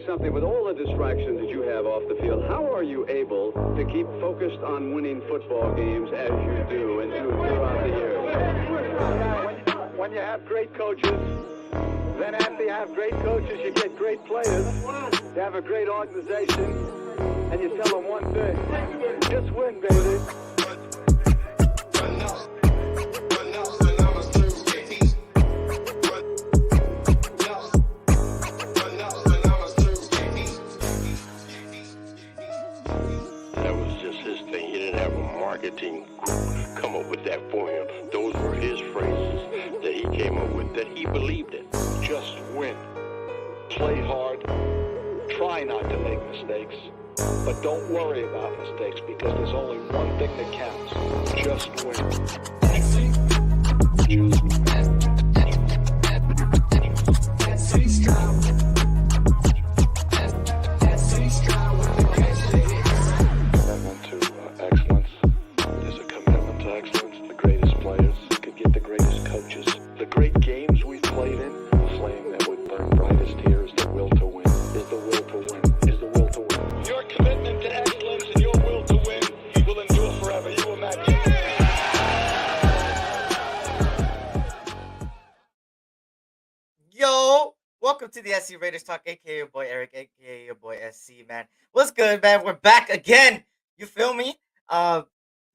something. With all the distractions that you have off the field, how are you able to keep focused on winning football games as you do and do throughout the year? When you have great coaches, then after you have great coaches, you get great players. You have a great organization, and you tell them one thing: just win, baby. Marketing come up with that for him. Those were his phrases that he came up with, that he believed in. Just win. Play hard. Try not to make mistakes. But don't worry about mistakes, because there's only one thing that counts. Just win. Just win. Welcome to the SC Raiders Talk, aka your boy Eric, aka your boy SC, man. What's good, man? We're back again. You feel me?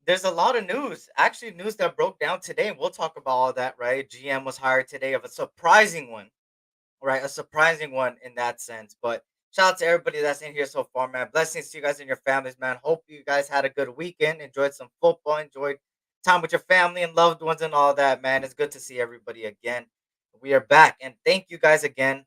There's a lot of news. Actually, news that broke down today, and we'll talk about all that, right? GM was hired today of a surprising one, right? A surprising one in that sense. But shout out to everybody that's in here so far, man. Blessings to you guys and your families, man. Hope you guys had a good weekend, enjoyed some football, enjoyed time with your family and loved ones and all that, man. It's good to see everybody again. We are back, and thank you guys again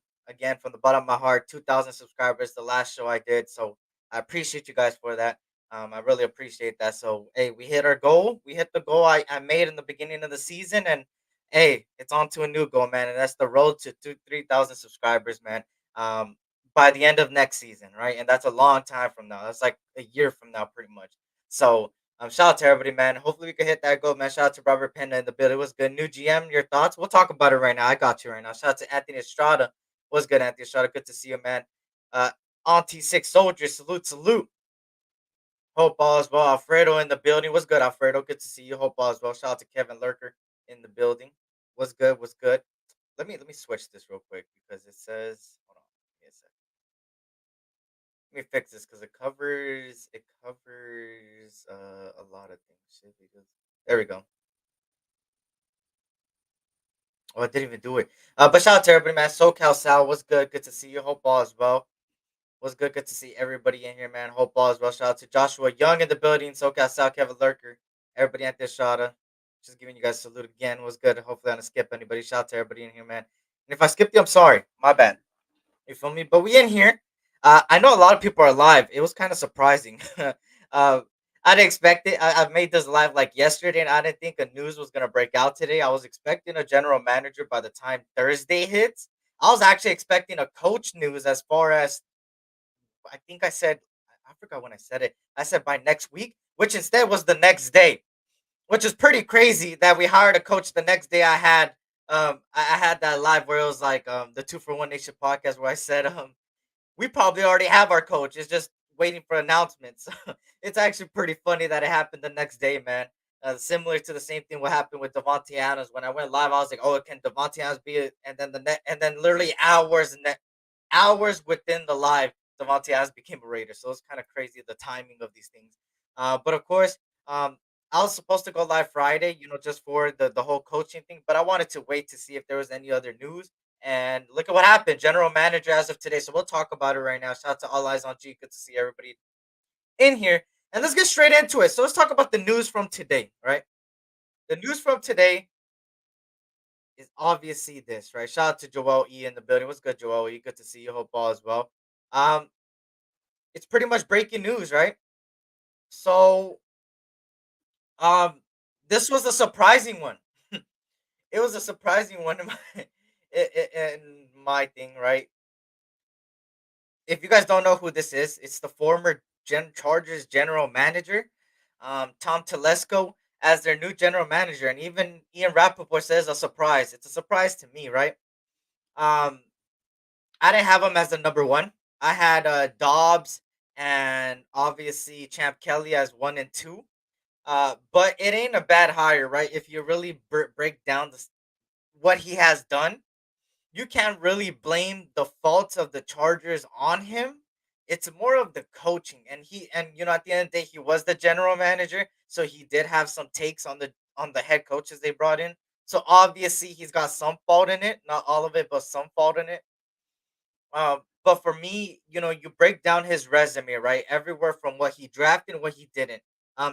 from the bottom of my heart. 2,000 subscribers, the last show I did, so I appreciate you guys for that. I really appreciate that. So hey, we hit our goal. We hit the goal I made in the beginning of the season, and hey, it's on to a new goal, man, and that's the road to 3,000 subscribers, man. Um, by the end of next season, right? And that's a long time from now. That's like a year from now, pretty much. So shout out to everybody, man. Hopefully we can hit that goal, man. Shout out to Robert Pena in the building. It was good. New GM, your thoughts? We'll talk about it right now. I got you right now. Shout out to Anthony Estrada. What's good, Anthony Estrada? Good to see you, man. Auntie Six Soldiers, salute, salute. Hope all is well. Alfredo in the building. What's good, Alfredo? Good to see you. Hope all is well. Shout out to Kevin Lurker in the building. What's good? What's good? Let me switch this real quick because it says hold on. Give me a sec. Let me fix this because it covers a lot of things. Shit, because there we go. Oh, I didn't even do it. But shout out to everybody, man. SoCal Sal, what's good? Good to see you. Hope all is well. What's good? Good to see everybody in here, man. Hope all is well. Shout out to Joshua Young in the building. SoCal Sal, Kevin Lurker. Everybody at this Shada. Just giving you guys a salute again. What's good? Hopefully I didn't skip anybody. Shout out to everybody in here, man. And if I skipped you, I'm sorry. My bad. You feel me? But we in here. I know a lot of people are live. It was kind of surprising. uh, I didn't expect it. I made this live like yesterday, and I didn't think a news was gonna break out today. I was expecting a general manager by the time Thursday hits. I was actually expecting a coach news as far as I think I said. I forgot when I said it. I said by next week, which instead was the next day, which is pretty crazy that we hired a coach the next day. I had that live where it was like the 2 for 1 Nation podcast where I said we probably already have our coach. It's just waiting for announcements. It's actually pretty funny that it happened the next day, man. Similar to the same thing what happened with Devontae Adams. When I went live, I was like, "Oh, can Devontae Adams be it?" And then and then literally hours within the live, Devontae Adams became a Raider. So it's kind of crazy the timing of these things. But of course, I was supposed to go live Friday, just for the whole coaching thing. But I wanted to wait to see if there was any other news. And look at what happened. General manager as of today. So we'll talk about it right now. Shout out to All Eyes on G. Good to see everybody in here. And let's get straight into it. So let's talk about the news from today, right? The news from today is obviously this, right? Shout out to Joel E in the building. What's good, Joel E? Good to see you. Hope all as well. Um, it's pretty much breaking news, right? So um this was a surprising one. It was a surprising one in my thing, right? If you guys don't know who this is, it's the former Chargers general manager, Tom Telesco, as their new general manager. And even Ian Rappaport says a surprise. It's a surprise to me, right? Um, I didn't have him as the number one. I had Dobbs and obviously Champ Kelly as 1 and 2. But it ain't a bad hire, right? If you really break down what he has done, you can't really blame the faults of the Chargers on him. It's more of the coaching, and at the end of the day, he was the general manager, so he did have some takes on the head coaches they brought in. So obviously, he's got some fault in it, not all of it, but some fault in it. But for me, you break down his resume, right? Everywhere from what he drafted and what he didn't.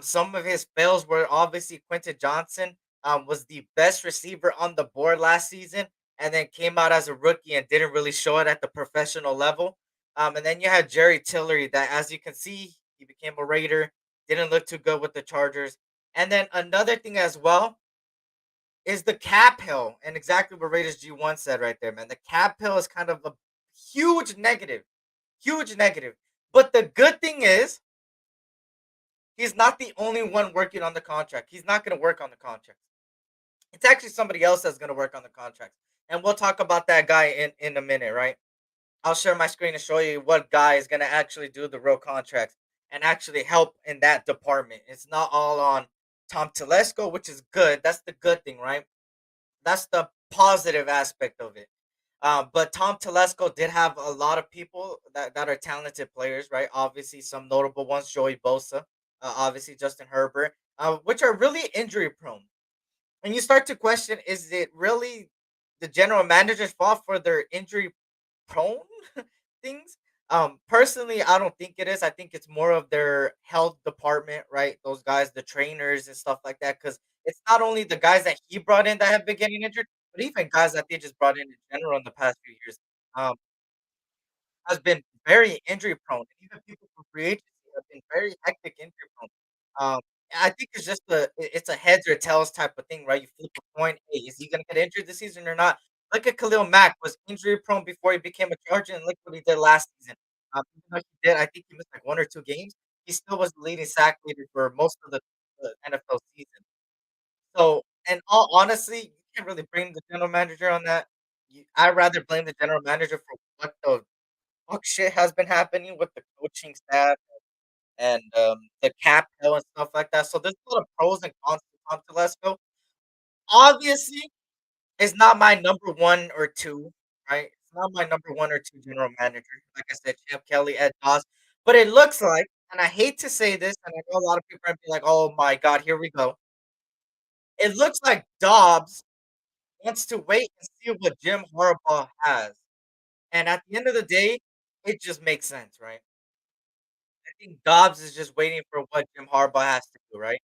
Some of his fails were obviously Quentin Johnson was the best receiver on the board last season, and then came out as a rookie and didn't really show it at the professional level. And then you had Jerry Tillery, that, as you can see, he became a Raider, didn't look too good with the Chargers. And then another thing as well is the cap hill, and exactly what Raiders G1 said right there, man. The cap hill is kind of a huge negative, huge negative. But the good thing is, he's not the only one working on the contract. He's not going to work on the contract. It's actually somebody else that's going to work on the contract. And we'll talk about that guy in a minute, right? I'll share my screen and show you what guy is going to actually do the real contracts and actually help in that department. It's not all on Tom Telesco, which is good. That's the good thing, right? That's the positive aspect of it. But Tom Telesco did have a lot of people that are talented players, right? Obviously, some notable ones: Joey Bosa, obviously Justin Herbert, which are really injury prone. And you start to question: is it really the general manager's fault for their injury prone things? Personally, I don't think it is. I think it's more of their health department, right? Those guys, the trainers and stuff like that. Because it's not only the guys that he brought in that have been getting injured, but even guys that they just brought in general in the past few years. Um, has been very injury prone. And even people from free agency have been very hectic injury prone. I think it's just it's a heads or tails type of thing, right? You flip a coin. Hey, is he gonna get injured this season or not? Look at Khalil Mack, was injury prone before he became a Charger, and look what he did last season. Even though he did, I think he missed like 1 or 2 games. He still was the leading sack leader for most of the NFL season. So, and all honestly, you can't really blame the general manager on that. I'd rather blame the general manager for what the fuck shit has been happening with the coaching staff and the cap hill and stuff like that. So there's a lot of pros and cons to Tom Telesco. Obviously, it's not my number 1 or 2, right? It's not my number 1 or 2 general manager. Like I said, Champ Kelly, Ed Doss. But it looks like, and I hate to say this, and I know a lot of people are gonna be like, "Oh my god, here we go." It looks like Dobbs wants to wait and see what Jim Harbaugh has. And at the end of the day, it just makes sense, right? I think Dobbs is just waiting for what Jim Harbaugh has to do, right?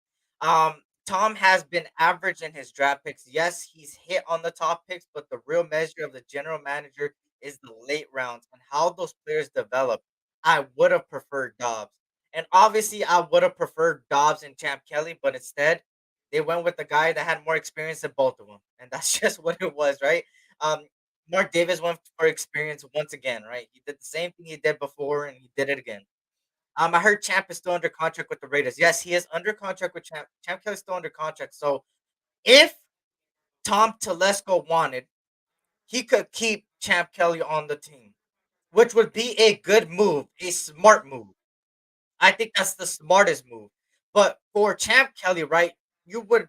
Tom has been average in his draft picks. Yes, he's hit on the top picks, but the real measure of the general manager is the late rounds and how those players develop. I would have preferred Dobbs. And obviously, I would have preferred Dobbs and Champ Kelly, but instead, they went with the guy that had more experience than both of them. And that's just what it was, right? Um, Mark Davis went for experience once again, right? He did the same thing he did before, and he did it again. I heard Champ is still under contract with the Raiders. Yes, he is under contract with Champ. Champ Kelly's still under contract. So if Tom Telesco wanted, he could keep Champ Kelly on the team, which would be a good move, a smart move. I think that's the smartest move. But for Champ Kelly, right, you would,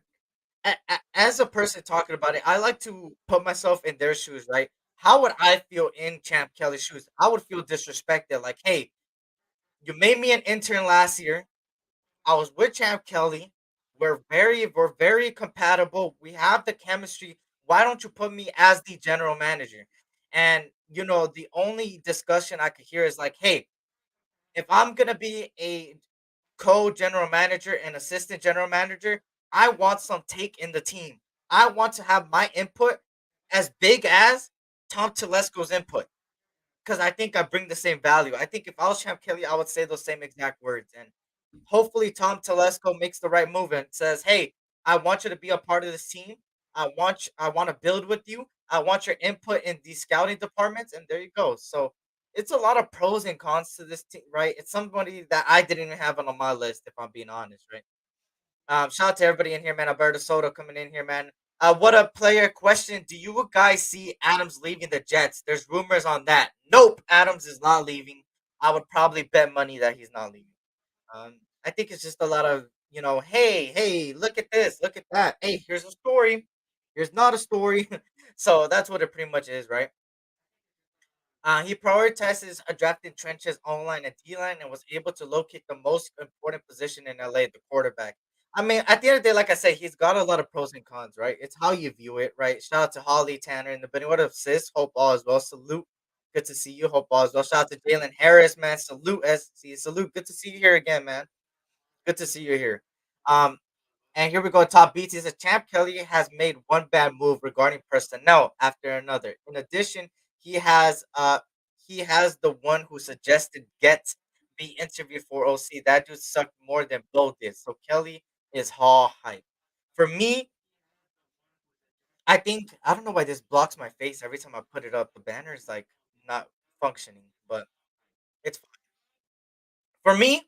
as a person talking about it, I like to put myself in their shoes, right? How would I feel in Champ Kelly's shoes? I would feel disrespected. Like, hey, you made me an intern last year. I was with Champ Kelly. We're very compatible. We have the chemistry. Why don't you put me as the general manager? And the only discussion I could hear is like, hey, if I'm gonna be a co-general manager and assistant general manager, I want some take in the team. I want to have my input as big as Tom Telesco's input because I think I bring the same value. I think if I was Champ Kelly, I would say those same exact words. And hopefully, Tom Telesco makes the right move and says, "Hey, I want you to be a part of this team. I want to build with you. I want your input in these scouting departments." And there you go. So it's a lot of pros and cons to this team, right? It's somebody that I didn't even have on my list, if I'm being honest, right? Shout out to everybody in here, man. Alberto Soto coming in here, man. What a player question. Do you guys see Adams leaving the Jets? There's rumors on that. Nope, Adams is not leaving. I would probably bet money that he's not leaving. I think it's just a lot of, hey, hey, look at this, look at that. Hey, here's a story. Here's not a story. So that's what it pretty much is, right? He prioritizes drafting trenches online and D line and was able to locate the most important position in LA, the quarterback. I mean, at the end of the day, like I said, he's got a lot of pros and cons, right? It's how you view it, right? Shout out to Holly Tanner in the building. What up, sis? Hope all is well. Salute. Good to see you. Hope all is well. Shout out to Jalen Harris, man. Salute, SC. Salute. Good to see you here again, man. Good to see you here. Um, and here we go. Top beats. He says Champ Kelly has made one bad move regarding personnel after another. In addition, he has the one who suggested Get be interviewed for OC. That dude sucked more than Bo did. So Kelly is hall hype. For me, I think I don't know why this blocks my face every time I put it up. The banner is like not functioning, but it's fine. For me.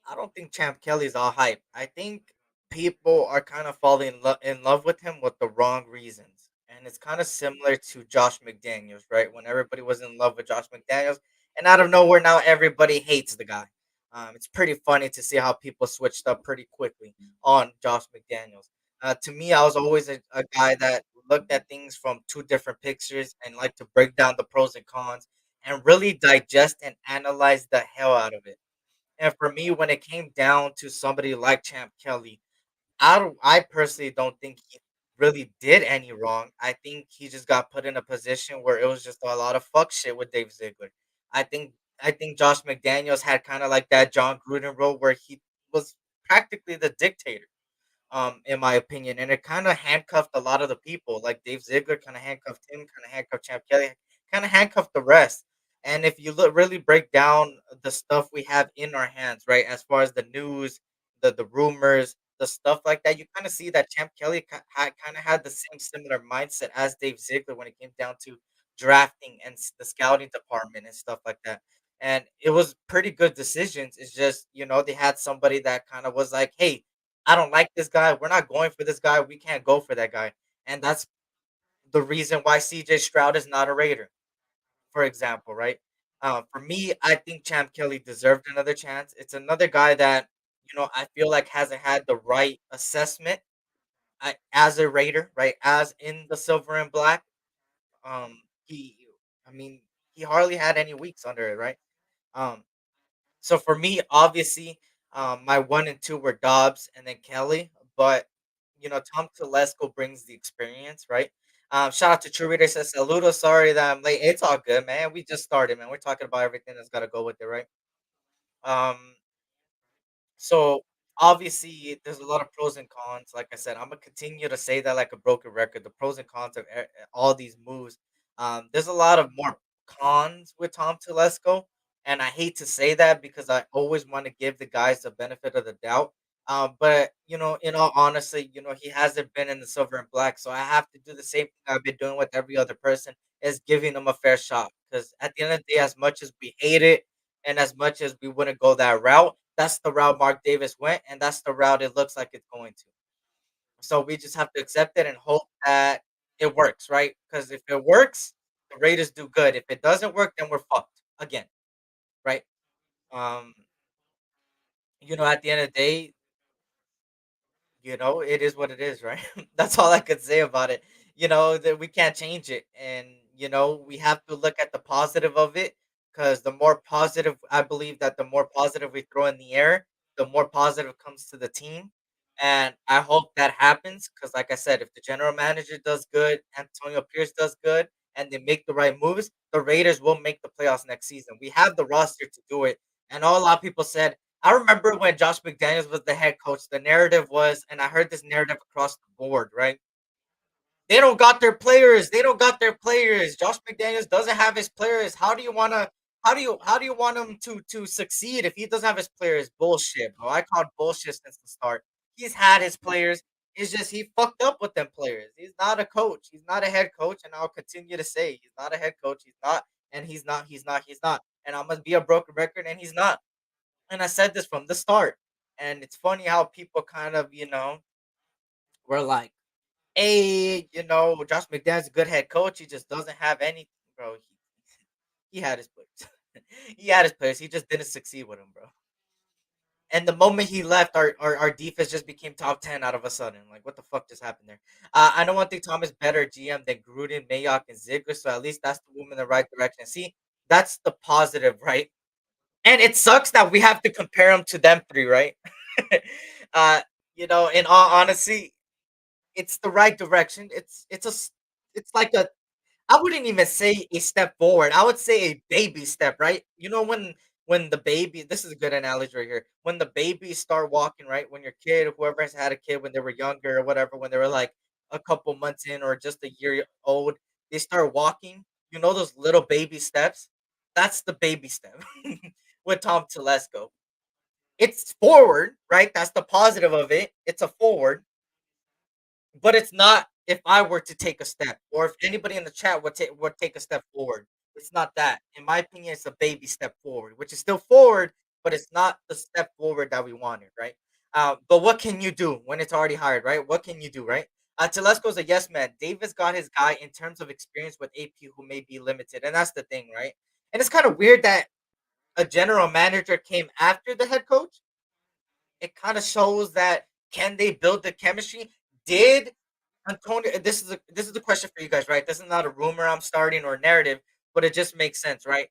I don't think Champ Kelly's all hype. I think people are kind of falling in love with him with the wrong reasons. And it's kind of similar to Josh McDaniels, right? When everybody was in love with Josh McDaniels, and out of nowhere now everybody hates the guy. It's pretty funny to see how people switched up pretty quickly on Josh McDaniels. To me, I was always a guy that looked at things from two different pictures and like to break down the pros and cons and really digest and analyze the hell out of it. And for me, when it came down to somebody like Champ Kelly, I personally don't think he really did any wrong. I think he just got put in a position where it was just a lot of fuck shit with Dave Ziegler. I think I think Josh McDaniels had kind of like that John Gruden role where he was practically the dictator, in my opinion. And it kind of handcuffed a lot of the people. Like Dave Ziegler kind of handcuffed him, kind of handcuffed Champ Kelly, kind of handcuffed the rest. And if you look, really break down the stuff we have in our hands, right, as far as the news, the rumors, the stuff like that, you kind of see that Champ Kelly kind of had the same similar mindset as Dave Ziegler when it came down to drafting and the scouting department and stuff like that. And it was pretty good decisions. It's just, they had somebody that kind of was like, hey, I don't like this guy. We're not going for this guy. We can't go for that guy. And that's the reason why CJ Stroud is not a Raider, for example, right? For me, I think Champ Kelly deserved another chance. It's another guy that, I feel like hasn't had the right assessment as a Raider, right? As in the silver and black. He, I mean, he hardly had any weeks under it, right? Um, So for me, obviously, my 1 and 2 were Dobbs and then Kelly, but, Tom Telesco brings the experience, right? Shout out to True Reader says, "Saludo, sorry that I'm late." It's all good, man. We just started, man. We're talking about everything that's gotta go with it, right? Um so obviously, there's a lot of pros and cons. Like I said, I'm gonna continue to say that like a broken record. The pros and cons of all these moves. There's a lot of more cons with Tom Telesco, and I hate to say that because I always want to give the guys the benefit of the doubt. But in all honesty, he hasn't been in the silver and black, so I have to do the same thing I've been doing with every other person, is giving them a fair shot. Because at the end of the day, as much as we hate it and as much as we wouldn't go that route, that's the route Mark Davis went, and that's the route it looks like it's going to. So we just have to accept it and hope that it works, right? Because if it works, the Raiders do good. If it doesn't work, then we're fucked again, right? Um, at the end of the day, it is what it is, right? That's all I could say about it. That we can't change it. And, we have to look at the positive of it because the more positive, I believe that the more positive we throw in the air, the more positive comes to the team. And I hope that happens because, like I said, if the general manager does good, Antonio Pierce does good, and they make the right moves, the Raiders will make the playoffs next season. We have the roster to do it. And a lot of people said, I remember when Josh McDaniels was the head coach, the narrative was, and I heard this narrative across the board, right? They don't got their players. They don't got their players. Josh McDaniels doesn't have his players. How do you want him to succeed if he doesn't have his players? Bullshit, bro. I called bullshit since the start. He's had his players. It's just he fucked up with them players. He's not a coach. He's not a head coach, and I'll continue to say he's not a head coach. He's not, and he's not. He's not. He's not. And I'm gonna be a broken record, and he's not. And I said this from the start. And it's funny how people kind of, were like, hey, Josh McDaniels is a good head coach. He just doesn't have anything, bro. He had his players. He had his players. He just didn't succeed with them, bro. And the moment he left, our defense just became top 10 out of a sudden. Like, what the fuck just happened there? I don't want to think Tom is better GM than Gruden, Mayock, and Ziegler. So at least that's the move in the right direction. See, that's the positive, right? And it sucks that we have to compare him to them three, right? uh, in all honesty, it's the right direction. It's like a I wouldn't even say a step forward. I would say a baby step, right? When the baby this is a good analogy right here. When the babies start walking, right? When your kid, whoever has had a kid when they were younger or whatever, when they were like a couple months in or just a year old, they start walking. You know those little baby steps? That's the baby step with Tom Telesco. It's forward, right? That's the positive of it. It's a forward, but it's not if I were to take a step, or if anybody in the chat would take a step forward. It's not that. In my opinion, it's a baby step forward, which is still forward, but it's not the step forward that we wanted, right? But what can you do when it's already hired, right? What can you do, right? Telesco's a yes man. Davis got his guy in terms of experience with AP, who may be limited, and that's the thing, right? And it's kind of weird that a general manager came after the head coach. It kind of shows that can they build the chemistry? Did Antonio, this is the question for you guys, right? This is not a rumor I'm starting or narrative, but it just makes sense, right?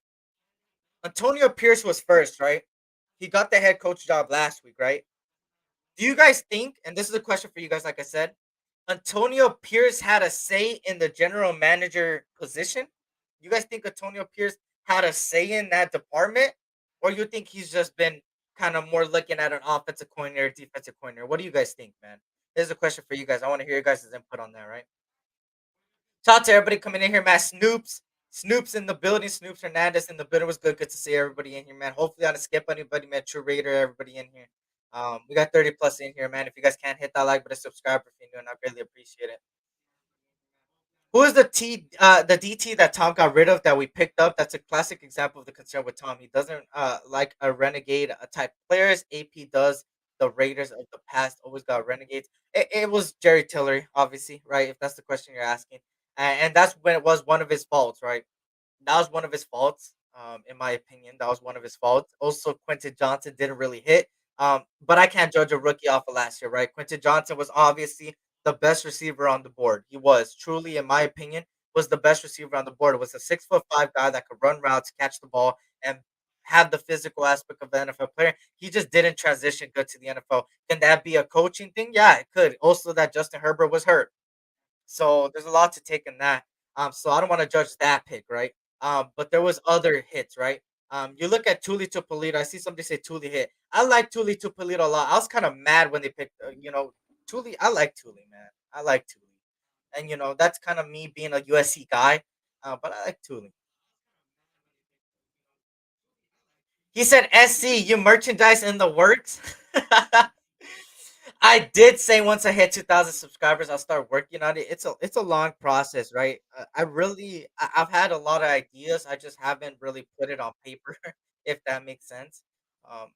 Antonio Pierce was first, right? He got the head coach job last week, right? Do you guys think, and this is a question for you guys, like I said, Antonio Pierce had a say in the general manager position? You guys think Antonio Pierce had a say in that department? Or you think he's just been kind of more looking at an offensive coordinator, defensive coordinator? What do you guys think, man? This is a question for you guys. I want to hear your guys' input on that, right? Shout out to everybody coming in here, man. Snoop's in the building. Snoops Hernandez in the building. It was good to see everybody in here, man. Hopefully, I didn't skip anybody, man. True Raider, everybody in here. We got 30 plus in here, man. If you guys can't hit that like button, subscribe if you're new, and I greatly appreciate it. Who is the DT that Tom got rid of that we picked up? That's a classic example of the concern with Tom. He doesn't like a renegade type players. AP does. The Raiders of the past always got renegades. It was Jerry Tillery, obviously, right? If that's the question you're asking, and that's when it was one of his faults, right? That was one of his faults, in my opinion. That was one of his faults. Also, Quentin Johnson didn't really hit. But I can't judge a rookie off of last year, right? Quentin Johnson was obviously the best receiver on the board. He was truly, in my opinion, was the best receiver on the board. It was a 6'5" guy that could run routes, catch the ball, and have the physical aspect of the NFL player. He just didn't transition good to the NFL. Can that be a coaching thing? Yeah, it could. Also, that Justin Herbert was hurt. So there's a lot to take in that. So I don't want to judge that pick, right? But there was other hits, right? You look at Tuli Tupolito. I see somebody say Tuli hit. I like Tuli Tupolito a lot. I was kind of mad when they picked, Tuli. I like Tuli, man. I like Tuli, and that's kind of me being a USC guy. But I like Tuli. He said, "SC, you merchandise in the works." I did say once I hit 2,000 subscribers, I'll start working on it. It's a long process, right? I've had a lot of ideas. I just haven't really put it on paper, if that makes sense. Um,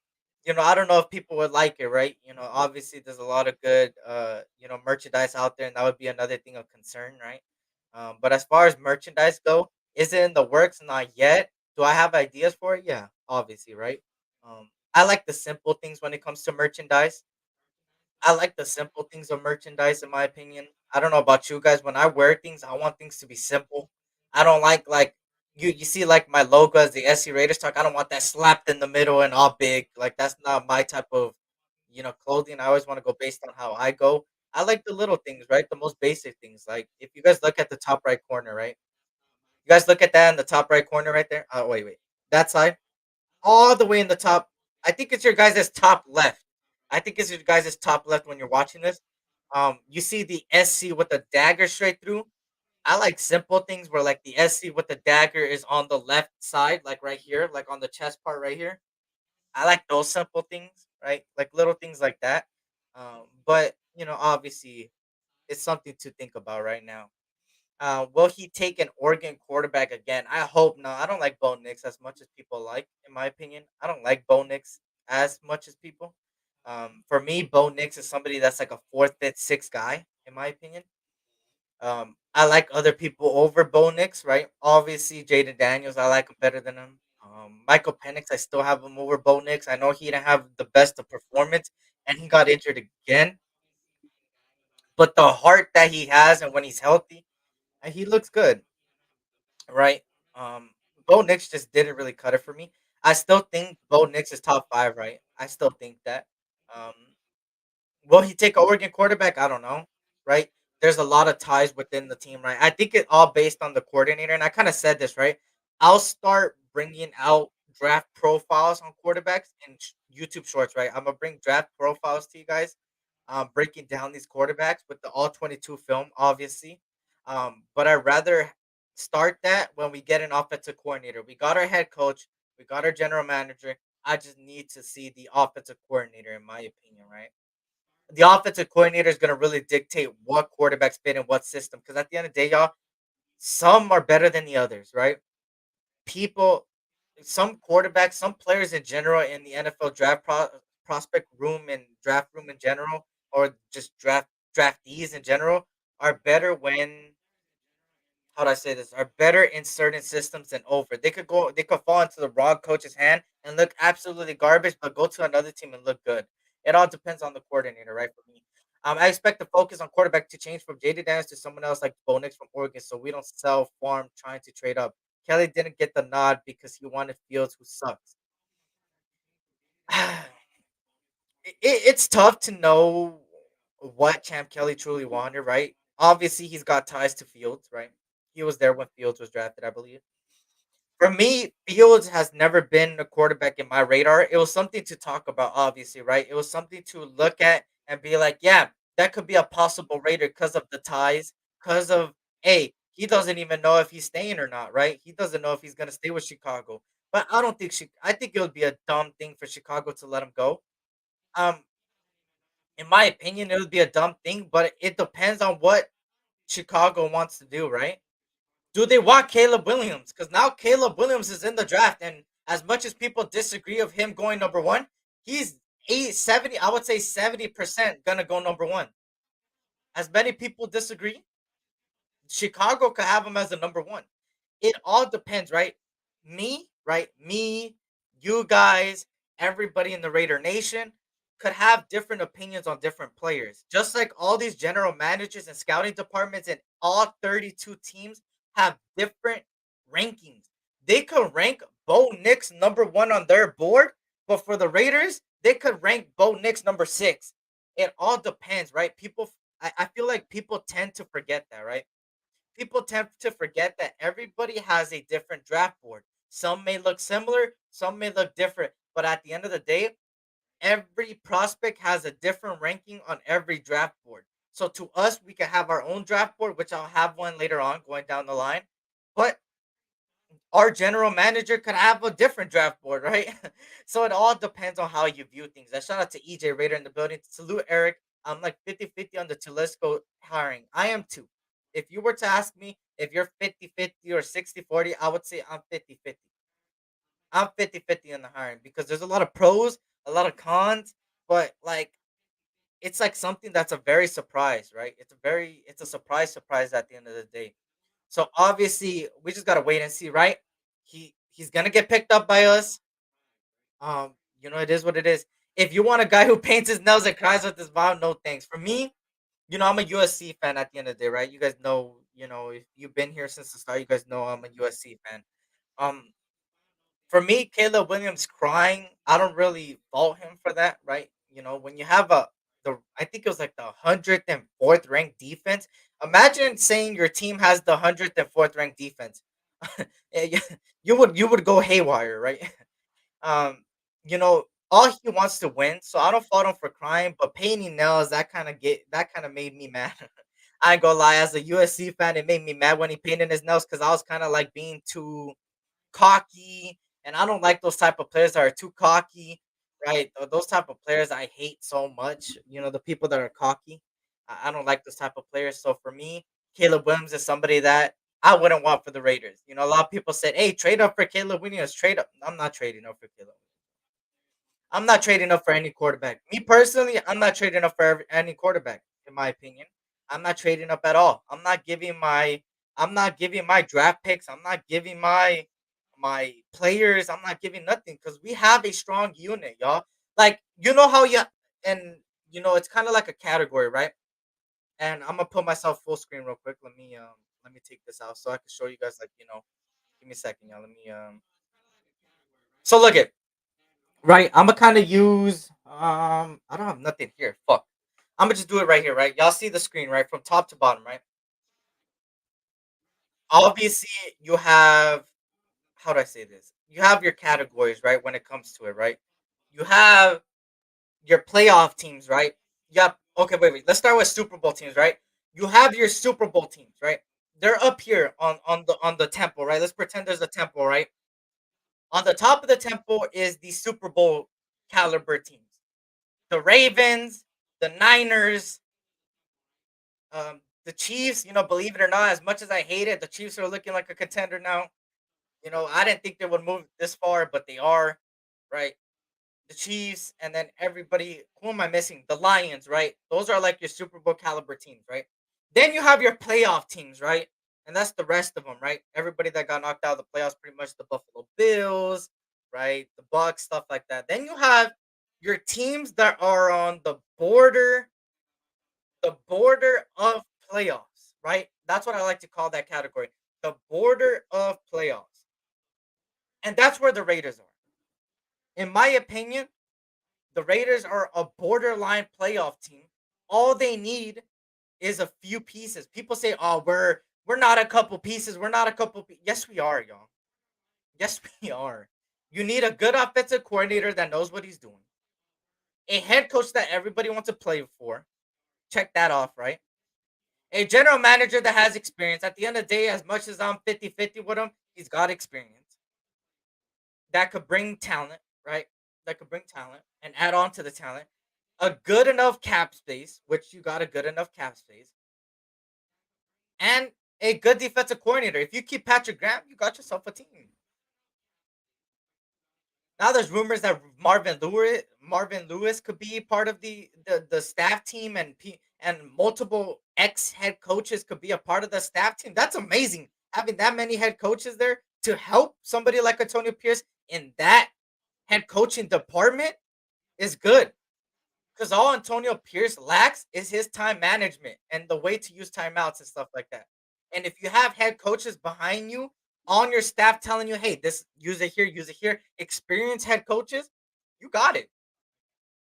I don't know if people would like it, right? Obviously there's a lot of good merchandise out there, and that would be another thing of concern, right? But as far as merchandise go, is it in the works? Not yet. Do I have ideas for it? Yeah, obviously, right? I like the simple things when it comes to merchandise. I like the simple things of merchandise, in my opinion. I don't know about you guys. When I wear things, I want things to be simple. I don't like you see like my logo as the SC Raiders talk. I don't want that slapped in the middle and all big. Like that's not my type of clothing. I always want to go based on how I go. I like the little things, right? The most basic things. Like if you guys look at the top right corner, right? You guys look at that in the top right corner right there. Oh wait. That side all the way in the top. I think it's your guys' top left. I think it's your guys' top left when you're watching this. You see the SC with the dagger straight through. I like simple things where like the SC with the dagger is on the left side, like right here, like on the chest part right here. I like those simple things, right? Like little things like that. But obviously, it's something to think about right now. Will he take an Oregon quarterback again? I hope not. I don't like Bo Nix as much as people like, in my opinion. I don't like Bo Nix as much as people. For me, Bo Nix is somebody that's like a fourth, fifth, sixth guy, in my opinion. I like other people over Bo Nix, right? Obviously, Jaden Daniels, I like him better than him. Michael Penix, I still have him over Bo Nix. I know he didn't have the best of performance, and he got injured again. But the heart that he has, and when he's healthy, and he looks good, right? Um, Bo Nix just didn't really cut it for me. I still think Bo Nix is top five, right? I still think that. Um, Will he take a Oregon quarterback? I don't know, right? There's a lot of ties within the team, right? I think it all based on the coordinator, and I kind of said this, right? I'll start bringing out draft profiles on quarterbacks in YouTube Shorts, right? I'm gonna bring draft profiles to you guys, breaking down these quarterbacks with the all 22 film, obviously. But I'd rather start that when we get an offensive coordinator. We got our head coach, we got our general manager. I just need to see the offensive coordinator, in my opinion, right? The offensive coordinator is going to really dictate what quarterbacks fit in what system. Because at the end of the day, y'all, some are better than the others, right? People, some quarterbacks, some players in general in the NFL draft prospect room and draft room in general, or just draftees in general, are better when, how do I say this, are better in certain systems than over. They could fall into the wrong coach's hand and look absolutely garbage, but go to another team and look good. It all depends on the coordinator, right? For me, I expect the focus on quarterback to change from J.D. Daniels to someone else like Bo Nix from Oregon, so we don't sell farm trying to trade up. Kelly didn't get the nod because he wanted Fields, who sucks. It's tough to know what Champ Kelly truly wanted, right? Obviously, he's got ties to Fields, right? He was there when Fields was drafted, I believe. For me, Fields has never been a quarterback in my radar. It was something to talk about, obviously, right? It was something to look at and be like, yeah, that could be a possible Raider because of the ties, because of, hey, he doesn't even know if he's staying or not, right? He doesn't know if he's gonna stay with Chicago. But I don't think I think it would be a dumb thing for Chicago to let him go. Um, in my opinion, it would be a dumb thing, but it depends on what Chicago wants to do, right? Do they want Caleb Williams? Because now Caleb Williams is in the draft, and as much as people disagree of him going number one, he's 70. I would say 70% gonna go number one. As many people disagree, Chicago could have him as the number one. It all depends, right? Me, right? Me, you guys, everybody in the Raider Nation could have different opinions on different players. Just like all these general managers and scouting departments and all 32 teams have different rankings. They could rank Bo Nix number one on their board, but for the Raiders, they could rank Bo Nix number six. It all depends, right? I feel like people tend to forget that, right? People tend to forget that everybody has a different draft board. Some may look similar, some may look different, but at the end of the day, every prospect has a different ranking on every draft board. So to us, we can have our own draft board, which I'll have one later on going down the line. But our general manager could have a different draft board, right? So it all depends on how you view things. I shout out to EJ Raider in the building. Salute Eric. I'm like 50-50 on the Telesco hiring. I am too. If you were to ask me if you're 50-50 or 60-40, I would say I'm 50-50. I'm 50-50 on the hiring because there's a lot of pros, a lot of cons, but like it's like something that's a very surprise, right? It's a surprise at the end of the day. So obviously, we just gotta wait and see, right? He's gonna get picked up by us. It is what it is. If you want a guy who paints his nails and cries with his mom, no thanks. For me, I'm a USC fan at the end of the day, right? You guys know, if you've been here since the start, you guys know I'm a USC fan. Um, for me, Caleb Williams crying, I don't really fault him for that, right? When you have I think it was like the 104th ranked defense. Imagine saying your team has the 104th ranked defense. Eh, you would go haywire, right? Um, all he wants to win, so I don't fault him for crying, but painting nails that kind of made me mad. I ain't gonna lie, as a USC fan, it made me mad when he painted his nails because I was kind of like being too cocky, and I don't like those type of players that are too cocky, right? Those type of players I hate so much. The people that are cocky. I don't like those type of players. So for me, Caleb Williams is somebody that I wouldn't want for the Raiders. A lot of people said, "Hey, trade up for Caleb Williams. Trade up." I'm not trading up for Caleb. I'm not trading up for any quarterback. Me personally, I'm not trading up for any quarterback. In my opinion, I'm not trading up at all. I'm not giving my draft picks. I'm not giving my my players. I'm not giving nothing because we have a strong unit, y'all. Like you know how you and it's kind of like a category, right? And I'm gonna put myself full screen real quick. Let me take this out so I can show you guys. Like give me a second, y'all. Let me So look it right. I'm gonna kind of use I don't have nothing here. Fuck. I'm gonna just do it right here, right? Y'all see the screen, right, from top to bottom, right? Obviously, you have how do I say this? You have your categories, right? When it comes to it, right? You have your playoff teams, right? Yep. Okay, wait. Let's start with Super Bowl teams, right? You have your Super Bowl teams, right? They're up here on the temple, right? Let's pretend there's a temple, right? On the top of the temple is the Super Bowl caliber teams. The Ravens, the Niners, the Chiefs. Believe it or not, as much as I hate it, the Chiefs are looking like a contender now. I didn't think they would move this far, but they are, right? The Chiefs, and then everybody. Who am I missing? The Lions, right? Those are like your Super Bowl caliber teams, right? Then you have your playoff teams, right? And that's the rest of them, right? Everybody that got knocked out of the playoffs, pretty much the Buffalo Bills, right? The Bucks, stuff like that. Then you have your teams that are on the border of playoffs, right? That's what I like to call that category, the border of playoffs, and that's where the Raiders are. In my opinion, the Raiders are a borderline playoff team. All they need is a few pieces. People say, "Oh, we're not a couple pieces. We're not a couple." Yes, we are, y'all. Yes, we are. You need a good offensive coordinator that knows what he's doing. A head coach that everybody wants to play for. Check that off, right? A general manager that has experience. At the end of the day, as much as I'm 50-50 with him, he's got experience that could bring talent, right? That could bring talent and add on to the talent. A good enough cap space, which you got a good enough cap space, and a good defensive coordinator. If you keep Patrick Graham, you got yourself a team. Now there's rumors that Marvin Lewis could be part of the staff team, and multiple ex head coaches could be a part of the staff team. That's amazing. Having that many head coaches there to help somebody like Antonio Pierce in that head coaching department is good. Because all Antonio Pierce lacks is his time management and the way to use timeouts and stuff like that. And if you have head coaches behind you on your staff telling you, hey, this use it here, experienced head coaches, you got it.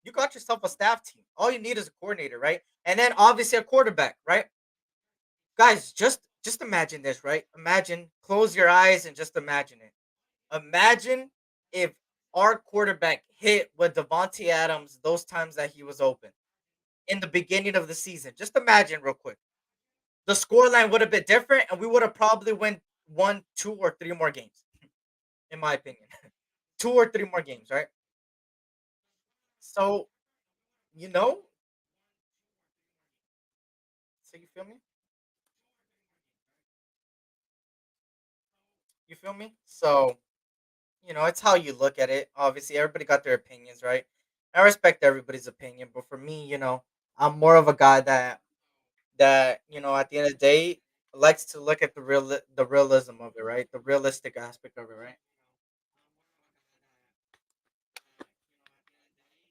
You got yourself a staff team. All you need is a coordinator, right? And then obviously a quarterback, right? Guys, just imagine this, right? Imagine, close your eyes and just imagine it. Imagine if our quarterback hit with Devontae Adams those times that he was open in the beginning of the season. Just imagine real quick. The scoreline would have been different, and we would have probably won 2 or 3 more games, in my opinion. 2 or 3 more games, right? So, you know, so you feel me? You feel me? So, it's how you look at it. Obviously, everybody got their opinions, right? I respect everybody's opinion, but for me, I'm more of a guy that at the end of the day likes to look at the realism of it, right? The realistic aspect of it, right?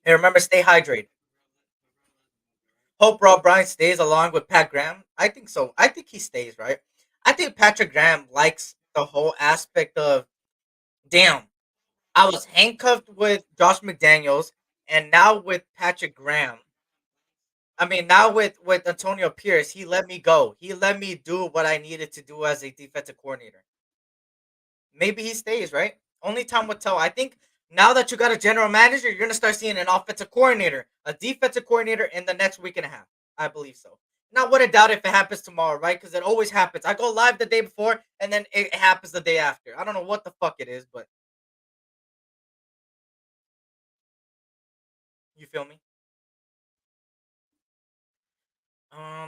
Hey, remember, stay hydrated. Hope Rob Bryan stays along with Pat Graham. I think so. I think he stays, right? I think Patrick Graham likes the whole aspect of, damn, I was handcuffed with Josh McDaniels, and now with Patrick Graham. I mean, now with Antonio Pierce, he let me go. He let me do what I needed to do as a defensive coordinator. Maybe he stays, right? Only time will tell. I think now that you got a general manager, you're gonna start seeing an offensive coordinator, a defensive coordinator in the next week and a half. I believe so. Now, wouldn't doubt if it happens tomorrow, right? Because it always happens. I go live the day before, and then it happens the day after. I don't know what the fuck it is, but you feel me?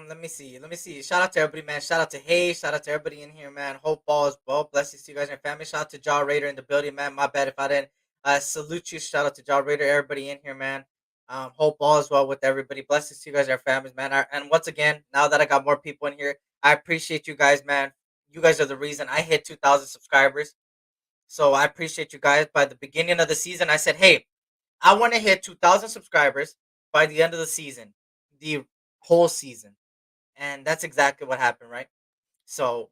Let me see. Let me see. Shout out to everybody, man. Shout out to Hayes. Shout out to everybody in here, man. Hope all is well. Blessings to you guys and your family. Shout out to Jaw Raider in the building, man. My bad if I didn't salute you. Shout out to Jaw Raider, everybody in here, man. Hope all is well with everybody. Blessings to you guys and your families, man. And once again, now that I got more people in here, I appreciate you guys, man. You guys are the reason I hit 2,000 subscribers. So I appreciate you guys. By the beginning of the season, I said, hey, I want to hit 2,000 subscribers by the end of the season, the whole season. And that's exactly what happened, right? So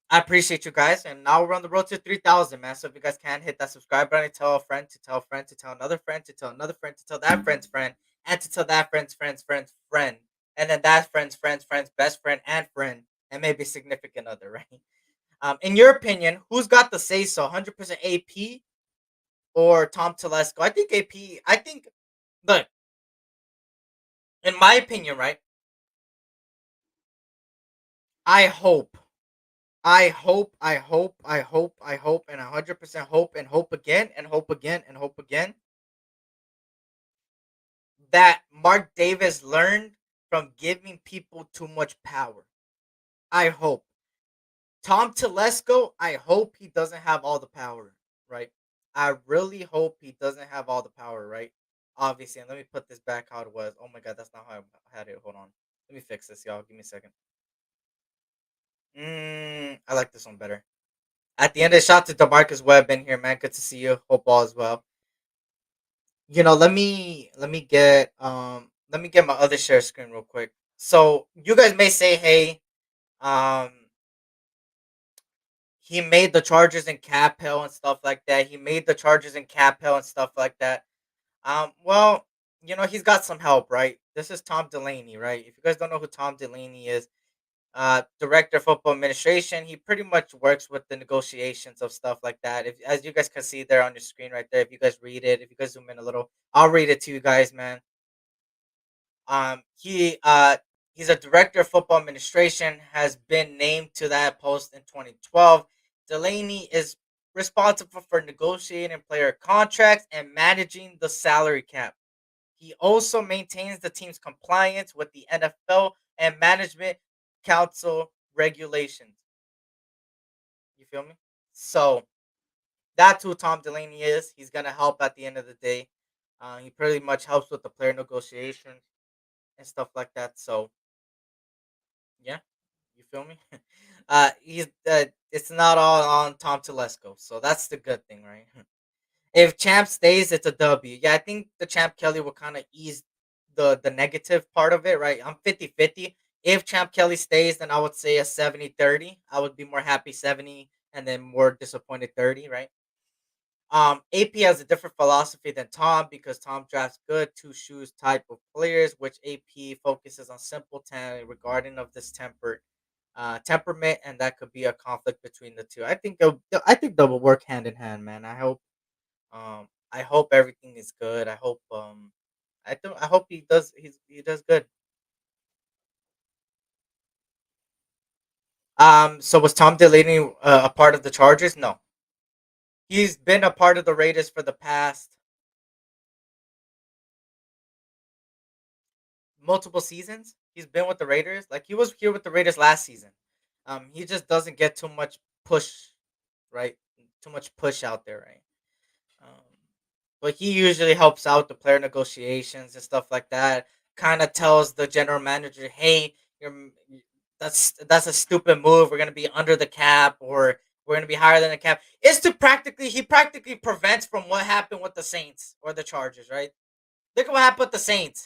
I appreciate you guys. And now we're on the road to 3,000, man. So if you guys can hit that subscribe button, tell a friend, to tell a friend, to tell another friend, to tell another friend, to tell that friend's friend, and to tell that friend's friend. And then that friend's best friend and friend, and maybe significant other, right? In your opinion, who's got the say so? 100% AP or Tom Telesco? I think AP. I think, look, in my opinion, right? I hope, I hope, and 100% hope, and hope again, and hope again, and hope again that Mark Davis learned from giving people too much power. I hope. Tom Telesco, I hope he doesn't have all the power, right? I really hope he doesn't have all the power, right? Obviously, and let me put this back how it was. Oh my god, that's not how I had it. Hold on. Let me fix this, y'all. Give me a second. I like this one better. At the end of the shot to DeMarcus Webb in here, man. Good to see you. Hope all is well. Let me get my other share screen real quick. So you guys may say, hey, um he made the Chargers in cap hill and stuff like that. He made the Chargers in cap hill and stuff like that. Well, he's got some help, right? This is Tom Delaney, right? If you guys don't know who Tom Delaney is, director of football administration, he pretty much works with the negotiations of stuff like that. If as you guys can see there on your screen right there, if you guys read it, if you guys zoom in a little, I'll read it to you guys, man. He's a director of football administration, has been named to that post in 2012. Delaney is responsible for negotiating player contracts and managing the salary cap. He also maintains the team's compliance with the NFL and management council regulations. You feel me? So that's who Tom Delaney is. He's gonna help at the end of the day. He pretty much helps with the player negotiations and stuff like that. So yeah, you feel me? He's it's not all on Tom Telesco, so that's the good thing, right? If Champ stays, it's a W. Yeah, I think the Champ Kelly will kind of ease the negative part of it, right? I'm 50-50. If Champ Kelly stays, then I would say a 70-30. I would be more happy 70 and then more disappointed 30, right? AP has a different philosophy than Tom because Tom drafts good two shoes type of players, which AP focuses on simple talent regarding of this temperament, and that could be a conflict between the two. I think they'll work hand in hand, man. I hope everything is good. I hope he does good. So was Tom Delaney a part of the Chargers? No, he's been a part of the Raiders for the past multiple seasons. He's been with the Raiders. Like he was here with the Raiders last season. He just doesn't get too much push, right? Too much push out there, right? Um, but he usually helps out the player negotiations and stuff like that. Kind of tells the general manager, "Hey, you're that's a stupid move. We're gonna be under the cap, or we're gonna be higher than the cap." It's to practically prevents from what happened with the Saints or the Chargers, right? Look at what happened with the Saints.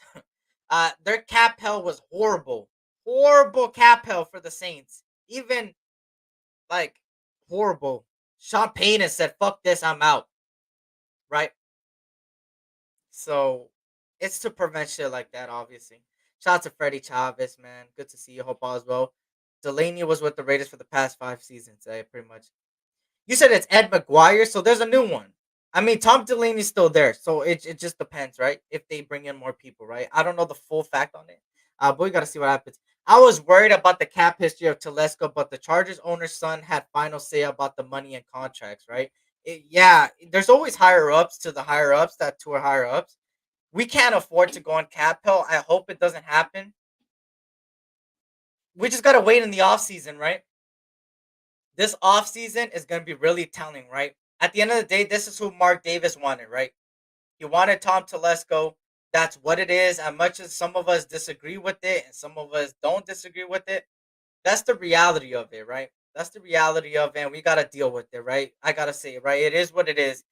Their cap hell was horrible, horrible cap hell for the Saints. Even like horrible. Sean Payton said, "Fuck this, I'm out." Right? So it's to prevent shit like that, obviously. Shout out to Freddie Chavez, man. Good to see you. Hope all is well. Delaney was with the Raiders for the past 5 seasons, pretty much. You said it's Ed McGuire, so there's a new one. I mean, Tom Delaney's still there, so it just depends, right? If they bring in more people, right? I don't know the full fact on it, but we gotta see what happens. I was worried about the cap history of Telesco, but the Chargers owner's son had final say about the money and contracts, right? Yeah, there's always higher ups to the higher ups that to our higher ups. We can't afford to go on cap hill. I hope it doesn't happen. We just gotta wait in the off season, right? This off season is gonna be really telling, right? At the end of the day, this is who Mark Davis wanted, right? He wanted Tom Telesco. That's what it is. As much as some of us disagree with it and some of us don't disagree with it, that's the reality of it, right? That's the reality of it, and we gotta deal with it, right? I gotta say it, right? It is what it is.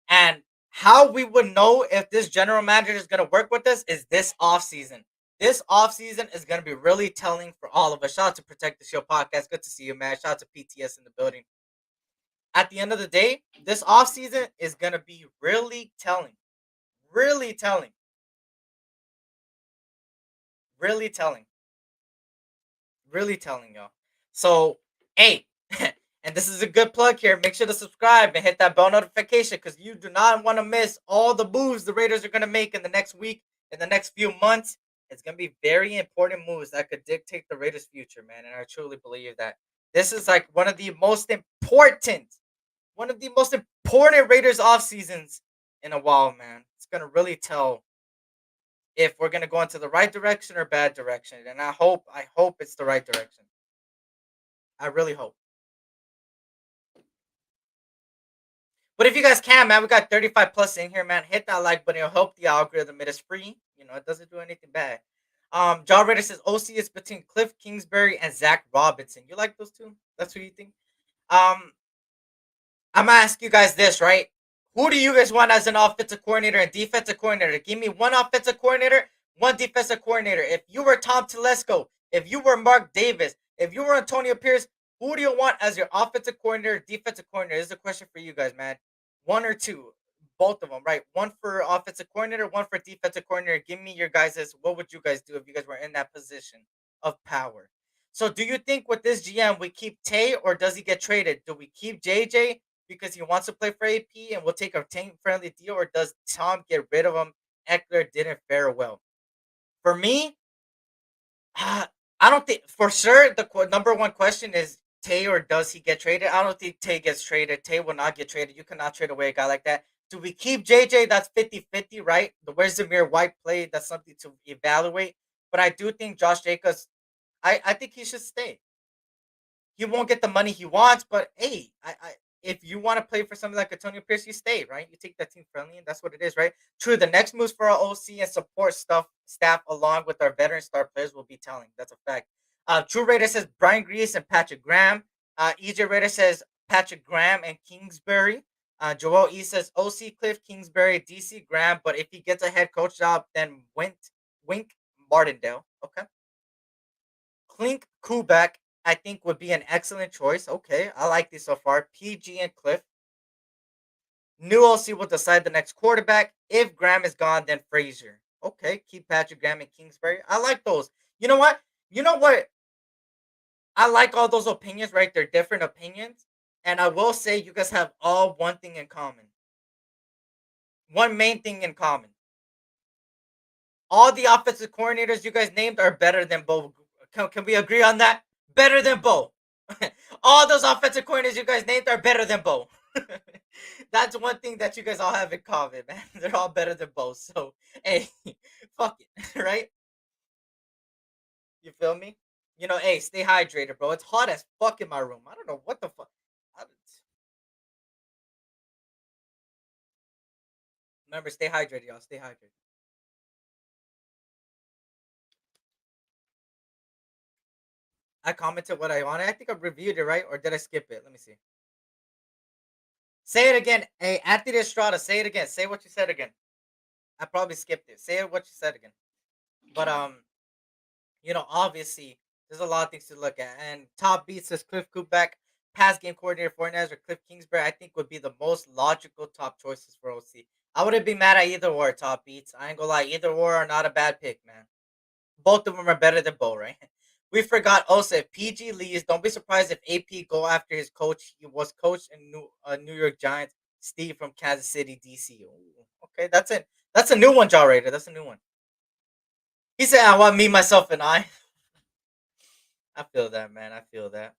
And how we would know if this general manager is gonna work with us is this offseason. This offseason is gonna be really telling for all of us. Shout out to Protect the Show podcast. Good to see you, man. Shout out to PTS in the building. At the end of the day, this offseason is gonna be really telling. Really telling. Really telling. Really telling y'all. So, hey, and this is a good plug here. Make sure to subscribe and hit that bell notification because you do not want to miss all the moves the Raiders are going to make in the next week, in the next few months. It's going to be very important moves that could dictate the Raiders' future, man. And I truly believe that this is like one of the most important Raiders off seasons in a while, man. It's going to really tell if we're going to go into the right direction or bad direction. And I hope it's the right direction. I really hope. But if you guys can, man, we got 35 plus in here, man. Hit that like button. It'll help the algorithm. It is free. It doesn't do anything bad. John Ritter says OC is between Cliff Kingsbury and Zach Robinson. You like those two? That's what you think? Um, I'm gonna ask you guys this, right? Who do you guys want as an offensive coordinator and defensive coordinator? Give me one offensive coordinator, one defensive coordinator. If you were Tom Telesco, if you were Mark Davis, if you were Antonio Pierce, who do you want as your offensive coordinator, defensive coordinator? This is a question for you guys, man. One or two, both of them, right? One for offensive coordinator, one for defensive coordinator. Give me your guys'. What would you guys do if you guys were in that position of power? So, do you think with this GM we keep Tay or does he get traded? Do we keep JJ because he wants to play for AP and we'll take a team friendly deal, or does Tom get rid of him? Eckler didn't fare well. For me, I don't think for sure the number one question is Tay or does he get traded? I don't think Tay gets traded. Tay will not get traded. You cannot trade away a guy like that. Do we keep JJ? That's 50-50, right? The where's Zamir White play? That's something to evaluate. But I do think Josh Jacobs, I think he should stay. He won't get the money he wants, but hey, if you want to play for something like Antonio Pierce, you stay, right? You take that team friendly, and that's what it is, right? True, the next moves for our OC and support staff along with our veteran star players will be telling. That's a fact. True Raider says Brian Grease and Patrick Graham. EJ Raider says Patrick Graham and Kingsbury. Joel E says OC Cliff Kingsbury, DC Graham, but if he gets a head coach job, then Wink Martindale. Okay. Clink Kubek, I think, would be an excellent choice. Okay, I like this so far. PG and Cliff. New OC will decide the next quarterback. If Graham is gone, then Frazier. Okay, keep Patrick Graham and Kingsbury. I like those. You know what? You know what? I like all those opinions, right? They're different opinions. And I will say you guys have all one thing in common. One main thing in common. All the offensive coordinators you guys named are better than Bo. Can we agree on that? Better than Bo. All those offensive coordinators you guys named are better than Bo. That's one thing that you guys all have in common, man. They're all better than Bo. So, hey, fuck it, right? You feel me? Hey, stay hydrated, bro. It's hot as fuck in my room. I don't know what the fuck. Remember, stay hydrated, y'all. Stay hydrated. I commented what I wanted. I think I reviewed it, right? Or did I skip it? Let me see. Say it again. Hey, Anthony Estrada, say it again. Say what you said again. I probably skipped it. Say what you said again. But obviously there's a lot of things to look at. And top beats says Cliff Kubek, pass game coordinator for Nez or Cliff Kingsbury, I think would be the most logical top choices for OC. I wouldn't be mad at either or top beats. I ain't gonna lie, either or are not a bad pick, man. Both of them are better than Bo, right? We forgot also if PG leaves, don't be surprised if AP go after his coach. He was coach in New York Giants, Steve from Kansas City, DC. Ooh, okay, that's it. That's a new one, Jaw Raider. That's a new one. He said, "I want me, myself, and I." I feel that, man. I feel that.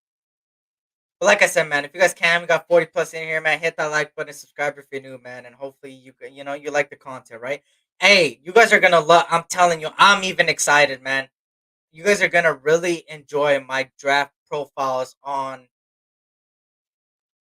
But like I said, man, if you guys can, we got 40 plus in here, man. Hit that like button, subscribe if you're new, man, and hopefully you like the content, right? Hey, you guys are gonna love. I'm telling you, I'm even excited, man. You guys are gonna really enjoy my draft profiles on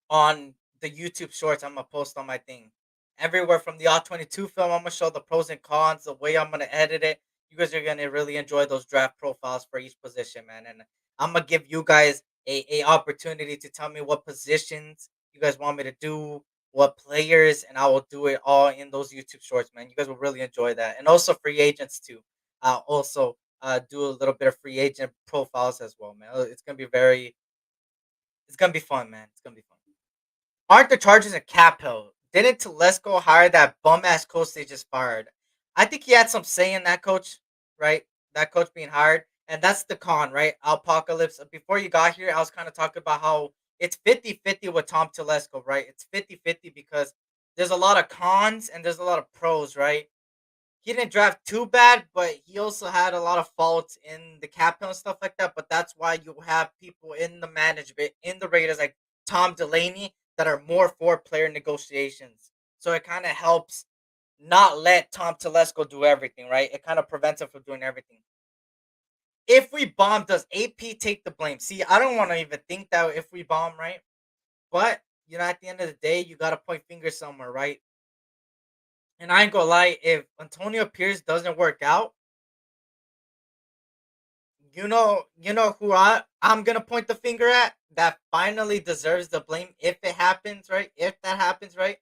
the YouTube shorts. I'm gonna post on my thing. Everywhere from the R22 film, I'm gonna show the pros and cons, the way I'm gonna edit it. You guys are gonna really enjoy those draft profiles for each position, man. And I'm gonna give you guys a opportunity to tell me what positions you guys want me to do, what players, and I will do it all in those YouTube shorts, man. You guys will really enjoy that, and also free agents too. I'll also do a little bit of free agent profiles as well, man. It's gonna be fun, man. It's gonna be fun. Aren't the Chargers a cap hill? Didn't Telesco hire that bum ass coach they just fired? I think he had some say in that coach, right? That coach being hired. And that's the con, right? Apocalypse. Before you got here, I was kind of talking about how it's 50-50 with Tom Telesco, right? It's 50-50 because there's a lot of cons and there's a lot of pros, right? He didn't draft too bad, but he also had a lot of faults in the cap and stuff like that. But that's why you have people in the management, in the Raiders, like Tom Delaney, that are more for player negotiations. So it kind of helps not let Tom Telesco do everything, right? It kind of prevents him from doing everything. If we bomb, does AP take the blame? See, I don't want to even think that if we bomb, right? But at the end of the day, you gotta point fingers somewhere, right? And I ain't gonna lie, if Antonio Pierce doesn't work out, you know who I'm gonna point the finger at that finally deserves the blame if it happens, right? If that happens, right?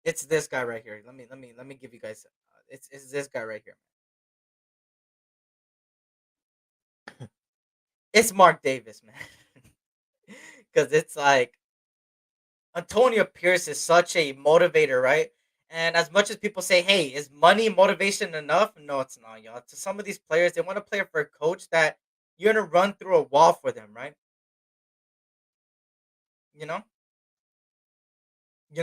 It's this guy right here. Let me give you guys. It's this guy right here. It's Mark Davis, man. Because it's like Antonio Pierce is such a motivator, right? And as much as people say, "Hey, is money motivation enough?" No, it's not, y'all. To some of these players, they want to play for a coach that you're gonna run through a wall for them, right? You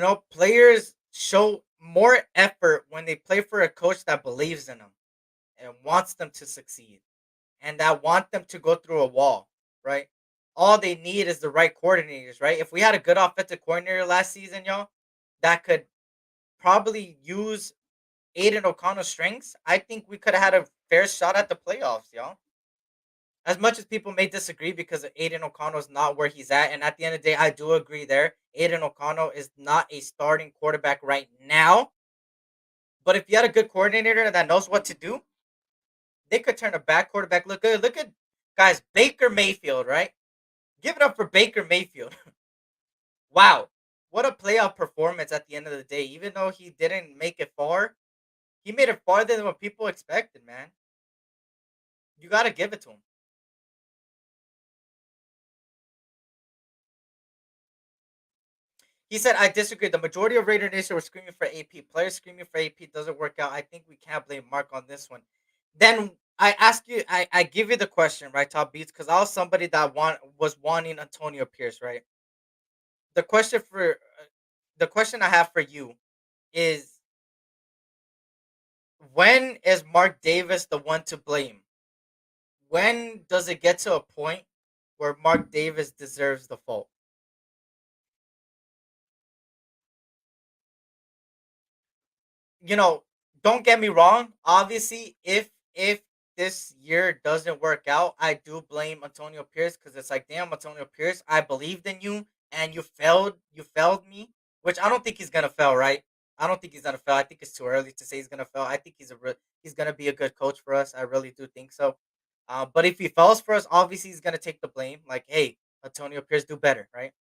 know, players show more effort when they play for a coach that believes in them and wants them to succeed and that want them to go through a wall, right? All they need is the right coordinators, right? If we had a good offensive coordinator last season, y'all, that could probably use Aiden O'Connell's strengths, I think we could have had a fair shot at the playoffs, y'all. As much as people may disagree because Aiden O'Connell is not where he's at, and at the end of the day, I do agree there. Aiden O'Connell is not a starting quarterback right now. But if you had a good coordinator that knows what to do, they could turn a bad quarterback look good. Look at guys, Baker Mayfield, right? Give it up for Baker Mayfield. Wow. What a playoff performance at the end of the day. Even though he didn't make it far, he made it farther than what people expected, man. You got to give it to him. He said, I disagree. The majority of Raider Nation were screaming for AP. Players screaming for AP doesn't work out. I think we can't blame Mark on this one. Then I ask you, I give you the question, right, Top Beats, because I was somebody that was wanting Antonio Pierce, right? The question for the question I have for you is, when is Mark Davis the one to blame? When does it get to a point where Mark Davis deserves the fault? you know, don't get me wrong. Obviously, if this year doesn't work out, I do blame Antonio Pierce because it's like, damn, Antonio Pierce, I believed in you and you failed. You failed me, which I don't think he's gonna fail. Right? I don't think he's gonna fail. I think it's too early to say he's gonna fail. I think he's gonna be a good coach for us. I really do think so. But if he fails for us, obviously he's gonna take the blame. Like, hey, Antonio Pierce, do better, right?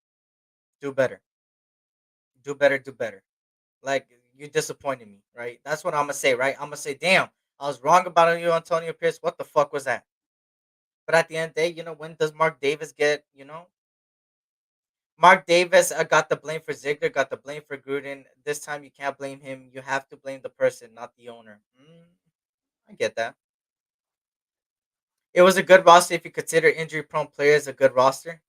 Do better, do better, do better. Like, you disappointed me, right? That's what I'm gonna say, right? I'm gonna say, damn, I was wrong about you, Antonio Pierce. What the fuck was that? But at the end of the day, when does Mark Davis get? Mark Davis got the blame for Ziegler, got the blame for Gruden. This time you can't blame him. You have to blame the person, not the owner. I get that. It was a good roster if you consider injury-prone players a good roster.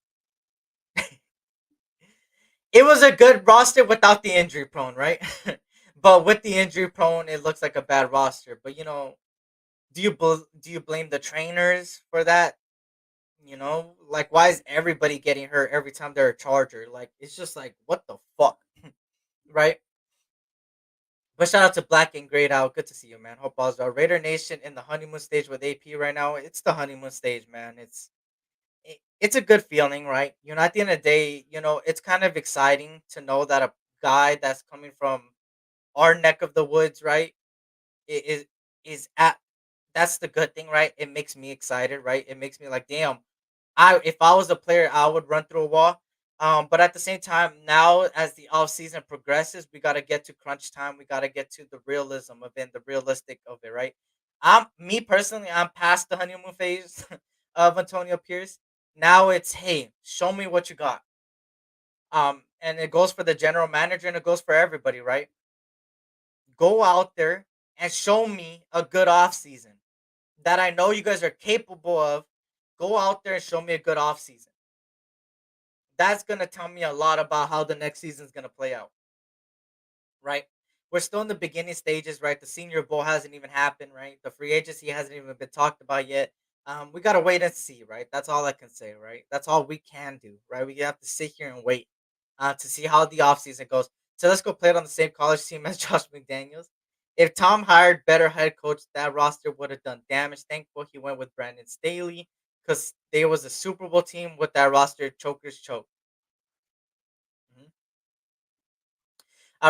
It was a good roster without the injury-prone, right? But with the injury-prone, it looks like a bad roster. But do you blame the trainers for that? Like, why is everybody getting hurt every time they're a Charger? Like, it's just like, what the fuck, right? But shout out to Black and Grayed Out. Good to see you, man. Hope all's well. Raider Nation in the honeymoon stage with AP right now. It's the honeymoon stage, man. It's a good feeling, right? At the end of the day, it's kind of exciting to know that a guy that's coming from our neck of the woods, right, is at. That's the good thing, right? It makes me excited, right? It makes me like, damn. if I was a player, I would run through a wall. But at the same time, now as the off season progresses, we gotta get to crunch time. We gotta get to the realism of it, the realistic of it, right? I'm me personally, I'm past the honeymoon phase of Antonio Pierce. Now it's, hey, show me what you got. And it goes for the general manager and it goes for everybody, right? Go out there and show me a good off season that I know you guys are capable of. Go out there and show me a good off season. That's gonna tell me a lot about how the next season's gonna play out, right? We're still in the beginning stages, right? The Senior Bowl hasn't even happened, right? The free agency hasn't even been talked about yet. We gotta wait and see, right? That's all I can say, right? That's all we can do, right? We have to sit here and wait to see how the offseason goes. So let's go play it on the same college team as Josh McDaniels. If Tom hired better head coach, that roster would have done damage. Thankful he went with Brandon Staley because they was a Super Bowl team with that roster. Chokers choke. Mhm.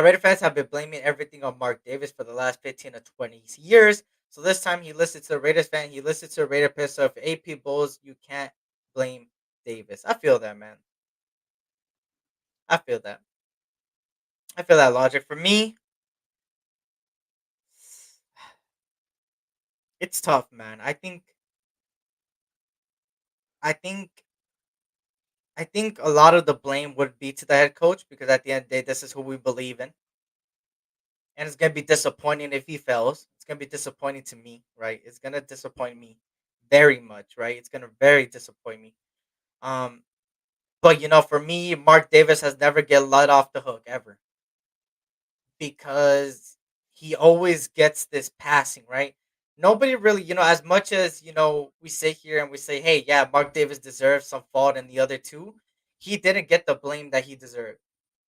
Raider fans have been blaming everything on Mark Davis for the last 15 to 20 years. So this time he listened to the Raiders fan. He listened to the Raider piss. So if AP Bulls, you can't blame Davis. I feel that, man. I feel that. I feel that logic. For me, it's tough, man. I think I think a lot of the blame would be to the head coach because at the end of the day, this is who we believe in. And it's gonna be disappointing if he fails. It's gonna be disappointing to me, right? It's gonna disappoint me very much, right? It's gonna very disappoint me. Um, but for me, Mark Davis has never get let off the hook ever because he always gets this passing, right? Nobody really, as much as, we sit here and we say, hey, yeah, Mark Davis deserves some fault and the other two, he didn't get the blame that he deserved.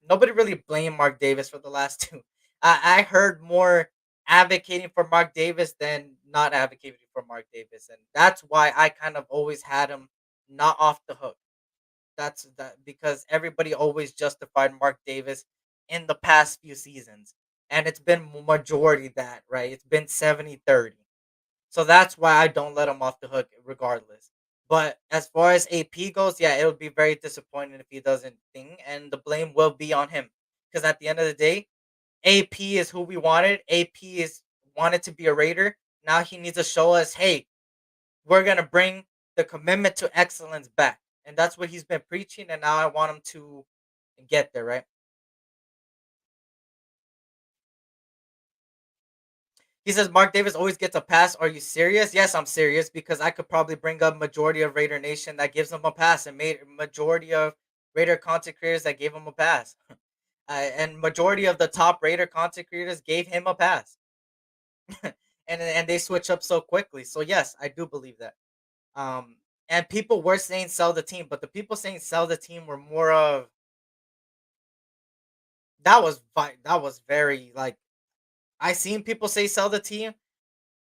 Nobody really blamed Mark Davis for the last two. I heard more advocating for Mark Davis than not advocating for Mark Davis. And that's why I kind of always had him not off the hook. That's that because everybody always justified Mark Davis in the past few seasons. And it's been majority that, right? It's been 70-30. So that's why I don't let him off the hook regardless. But as far as AP goes, yeah, it would be very disappointing if he doesn't think, and the blame will be on him. Because at the end of the day, AP is who we wanted. AP is wanted to be a Raider. Now he needs to show us, hey, we're gonna bring the commitment to excellence back, and that's what he's been preaching. And now I want him to get there, right? He says Mark Davis always gets a pass. Are you serious? Yes, I'm serious because I could probably bring up majority of Raider Nation that gives him a pass, and made majority of Raider content creators that gave him a pass, and majority of the top Raider content creators gave him a pass, and they switch up so quickly. So yes, I do believe that. Um, and people were saying sell the team, but the people saying sell the team were more of that was very like I seen people say sell the team,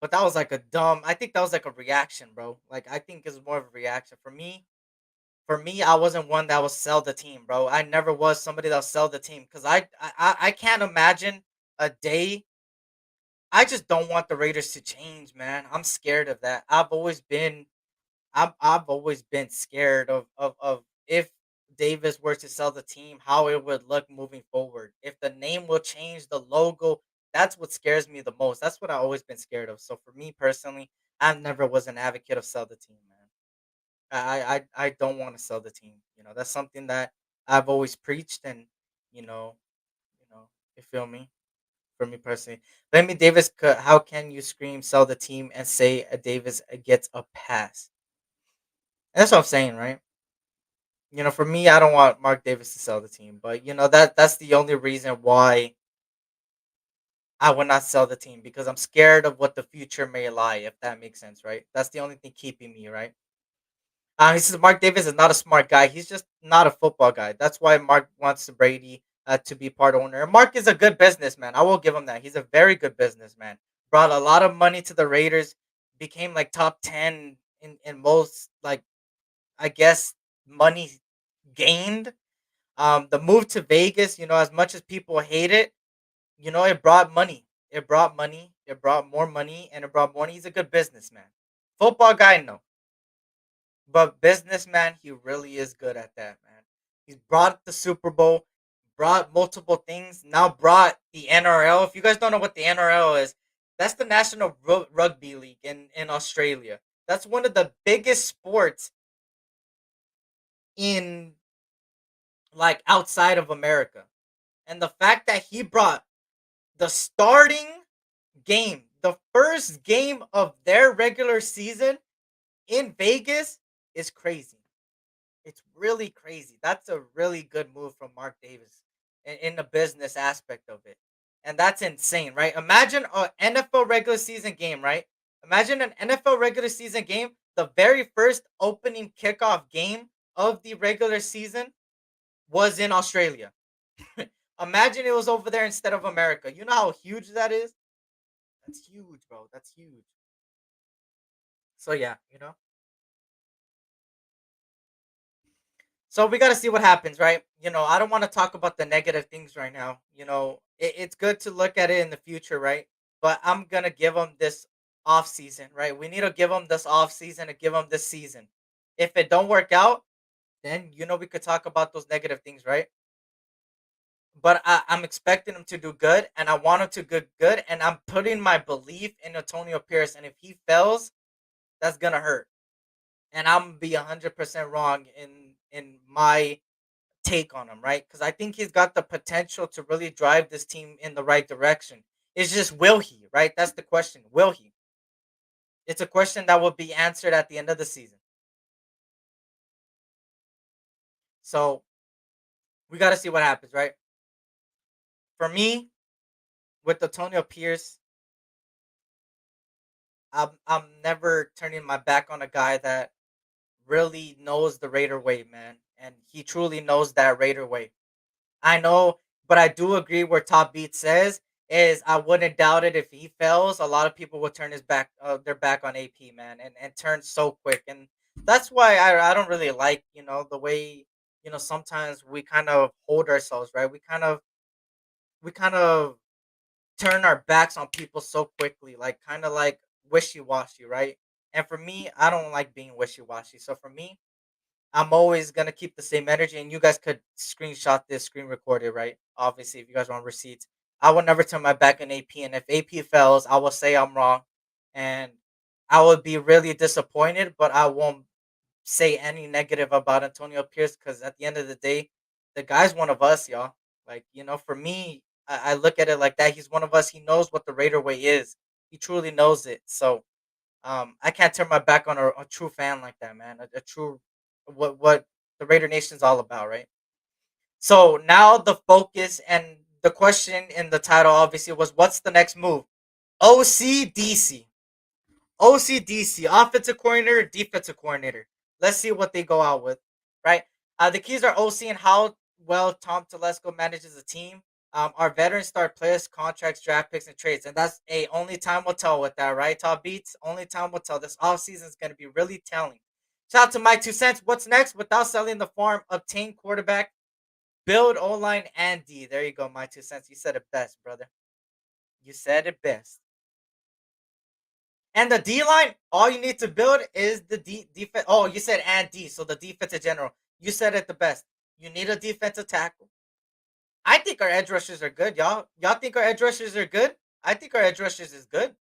but that was like a dumb. I think that was like a reaction, bro. Like I think it's more of a reaction for me. For me, I wasn't one that was sell the team, bro. I never was somebody that sell the team because I can't imagine a day. I just don't want the Raiders to change, man. I'm scared of that. I've always been scared of if Davis were to sell the team, how it would look moving forward. If the name will change, the logo, that's what scares me the most. That's what I've always been scared of. So for me personally, I never was an advocate of sell the team, man. I don't want to sell the team. That's something that I've always preached, and you know, you know, you feel me? For me personally, Lemmy Davis, how can you scream sell the team and say Davis gets a pass? That's what I'm saying, right? For me, I don't want Mark Davis to sell the team, but that's the only reason why I would not sell the team because I'm scared of what the future may lie, if that makes sense, right? That's the only thing keeping me, right? He says Mark Davis is not a smart guy. He's just not a football guy. That's why Mark wants Brady to be part owner. And Mark is a good businessman. I will give him that. He's a very good businessman. Brought a lot of money to the Raiders. Became like top 10 in most like I guess money gained. The move to Vegas, as much as people hate it, it brought money. It brought money. It brought more money, and it brought money. He's a good businessman. Football guy, no. But businessman, he really is good at that, man. He's brought the Super Bowl, brought multiple things, now brought the NRL. If you guys don't know what the NRL is, that's the National Rugby League in Australia. That's one of the biggest sports in like outside of America. And the fact that he brought the starting game, the first game of their regular season in Vegas is crazy. It's really crazy. That's a really good move from Mark Davis in the business aspect of it. And that's insane, right? Imagine an NFL regular season game, right? Imagine an NFL regular season game, the very first opening kickoff game of the regular season was in Australia. Imagine it was over there instead of America. You know how huge that is? That's huge, bro. That's huge. So yeah, So we got to see what happens, right? I don't want to talk about the negative things right now. It's good to look at it in the future, right? But I'm gonna give them this off season, right? We need to give them this off season and give them this season. If it don't work out, then we could talk about those negative things, right? But I'm expecting him to do good, and I want him to do good, and I'm putting my belief in Antonio Pierce. And if he fails, that's gonna hurt, and I'm gonna be 100% wrong in my take on him, right? Because I think he's got the potential to really drive this team in the right direction. It's just will he, right? That's the question. Will he? It's a question that will be answered at the end of the season. So we got to see what happens, right? For me, with Antonio Pierce, I'm never turning my back on a guy that really knows the Raider way, man, and he truly knows that Raider way. I know, but I do agree where Top Beat says is I wouldn't doubt it if he fails. A lot of people will turn their back on AP, man, and turn so quick, and that's why I don't really like the way sometimes we kind of hold ourselves, right? We kind of turn our backs on people so quickly, like kind of like wishy washy, right? And for me, I don't like being wishy washy. So for me, I'm always gonna keep the same energy, and you guys could screenshot this, screen record it, right? Obviously, if you guys want receipts, I will never turn my back on AP, and if AP fails, I will say I'm wrong, and I would be really disappointed, but I won't say any negative about Antonio Pierce because at the end of the day, the guy's one of us, y'all. Like for me, I look at it like that. He's one of us. He knows what the Raider way is. He truly knows it. So I can't turn my back on a true fan like that, man. A true what the Raider Nation's all about, right? So now the focus and the question in the title obviously was what's the next move? OCDC. OCDC, offensive coordinator, defensive coordinator. Let's see what they go out with, right? The keys are OC and how well Tom Telesco manages the team. Our veteran star players, contracts, draft picks, and trades. And that's only time will tell with that, right? Top Beats, only time will tell. This offseason is going to be really telling. Shout out to my 2 cents. What's next? Without selling the farm, obtain quarterback, build O line and D. There you go, my 2 cents. You said it best, brother. You said it best. And the D line, all you need to build is the defense. Oh, you said and D, so the defense in general. You said it the best. You need a defensive tackle. I think our edge rushers are good, y'all. Y'all think our edge rushers are good? I think our edge rushers is good.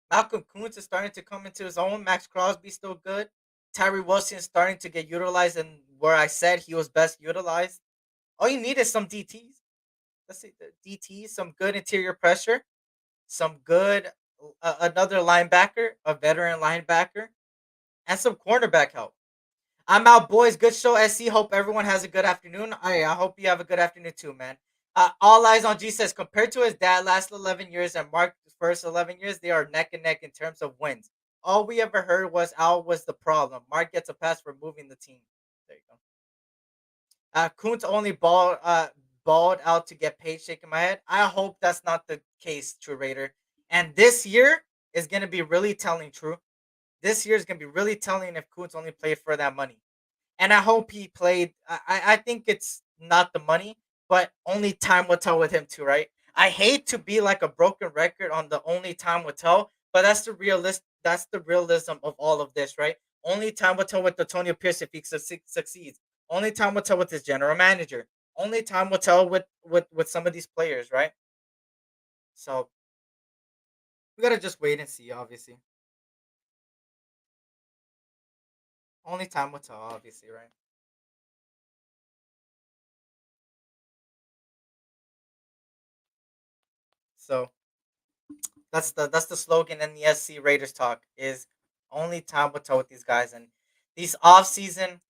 Malcolm Kuntz is starting to come into his own. Max Crosby still good. Tyree Wilson is starting to get utilized, and where I said he was best utilized. All you need is some DTs. Let's see, the DTs, some good interior pressure, some good another linebacker, a veteran linebacker, and some cornerback help. I'm out, boys. Good show, SC. Hope everyone has a good afternoon. I hope you have a good afternoon too, man. All eyes on G says compared to his dad last 11 years and Mark's first 11 years, they are neck and neck in terms of wins. All we ever heard was Al was the problem. Mark gets a pass for moving the team. There you go. Kuntz only balled out to get paid. Shaking my head. I hope that's not the case, True Raider. And this year is gonna be really telling. True. This year is gonna be really telling if Kuntz only played for that money. And I hope he played. I think it's not the money, but only time will tell with him too, right? I hate to be like a broken record on the only time will tell, but that's the realism of all of this, right? Only time will tell with Antonio Pierce if he succeeds. Only time will tell with his general manager. Only time will tell with some of these players, right? So we gotta just wait and see. Obviously, only time will tell. Obviously, right? So that's the slogan in the SC Raiders talk is only time will tell with these guys and these off season.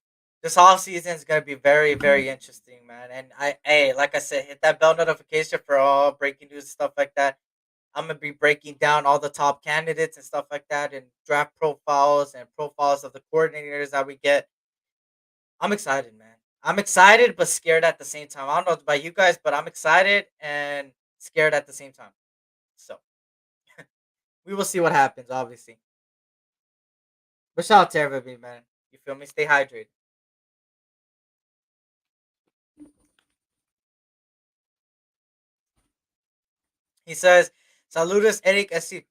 This off season is gonna be very very interesting, man. And like I said, hit that bell notification for all breaking news and stuff like that. I'm gonna be breaking down all the top candidates and stuff like that, and draft profiles and profiles of the coordinators that we get. I'm excited, man. I'm excited but scared at the same time. I don't know about you guys, but I'm excited and scared at the same time. So we will see what happens, obviously. But shout out to everybody, man. You feel me? Stay hydrated. He says, Saludos, Eric SC.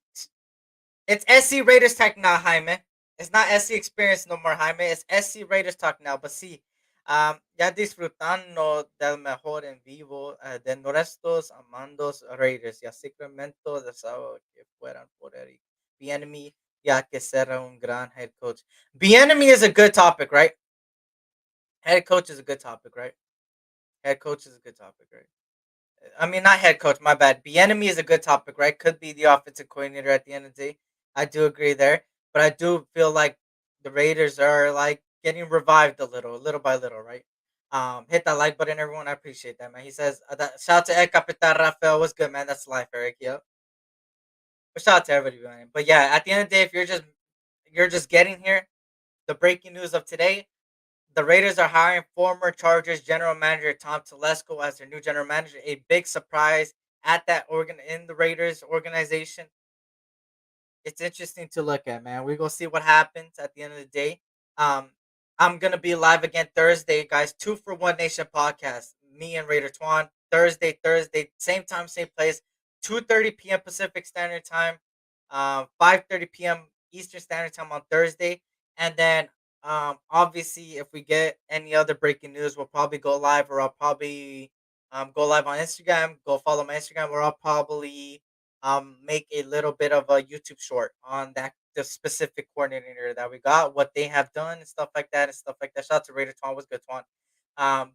It's SC Raiders Talk now, Jaime. It's not SC Experience no more, Jaime. It's SC Raiders Talk now. But sí, ya disfrutando del mejor en vivo de nuestros amandos Raiders. Ya Sacramento deseaba que fueran por Eric. Bienemy, ya que será un gran head coach. Bienemy is a good topic, right? Head coach is a good topic, right? Head coach is a good topic, right? I mean, not head coach. My bad. Bienemy is a good topic, right? Could be the offensive coordinator at the end of the day. I do agree there, but I do feel like the Raiders are like getting revived a little by little, right? Hit that like button, everyone. I appreciate that, man. He says, shout out to El Capitan Rafael. What's good, man? That's life, Eric. Yep. But shout out to everybody, man. But yeah, at the end of the day, if you're just getting here, the breaking news of today, the Raiders are hiring former Chargers general manager Tom Telesco as their new general manager. A big surprise at that organ in the Raiders organization. It's interesting to look at, man. We're gonna see what happens at the end of the day. Um, I'm gonna be live again Thursday, guys. 2 for 1 Nation podcast. Me and Raider Twan. Thursday, same time, same place. 2:30 p.m. Pacific Standard Time. 5:30 p.m. Eastern Standard Time on Thursday, and then obviously, if we get any other breaking news, we'll probably go live, or I'll probably go live on Instagram. Go follow my Instagram, or I'll probably make a little bit of a YouTube short on that the specific coordinator that we got, what they have done, and stuff like that, and stuff like that. Shout out to Raider Twan, was good Twan.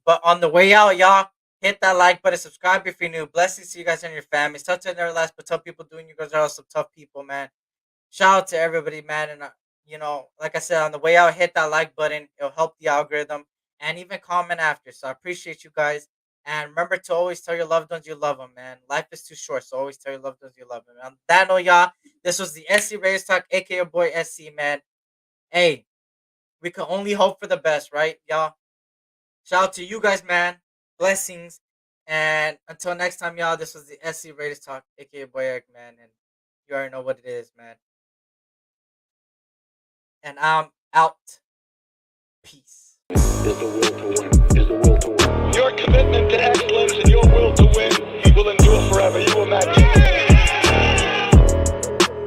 But on the way out, y'all hit that like button, subscribe if you're new. Blessings to you guys and your families. Touch on their last, but tough people doing you guys are also tough people, man. Shout out to everybody, man. And like I said, on the way out, hit that like button. It'll help the algorithm, and even comment after. So I appreciate you guys. And remember to always tell your loved ones you love them, man. Life is too short, so always tell your loved ones you love them. On that note, y'all, this was the SC Raiders Talk, aka your boy SC, man. Hey, we can only hope for the best, right, y'all? Shout out to you guys, man. Blessings. And until next time, y'all, this was the SC Raiders Talk, aka your boy Eric, man. And you already know what it is, man. And I'm out. Peace. Is the will to win. Is the will to win. Your commitment to excellence and your will to win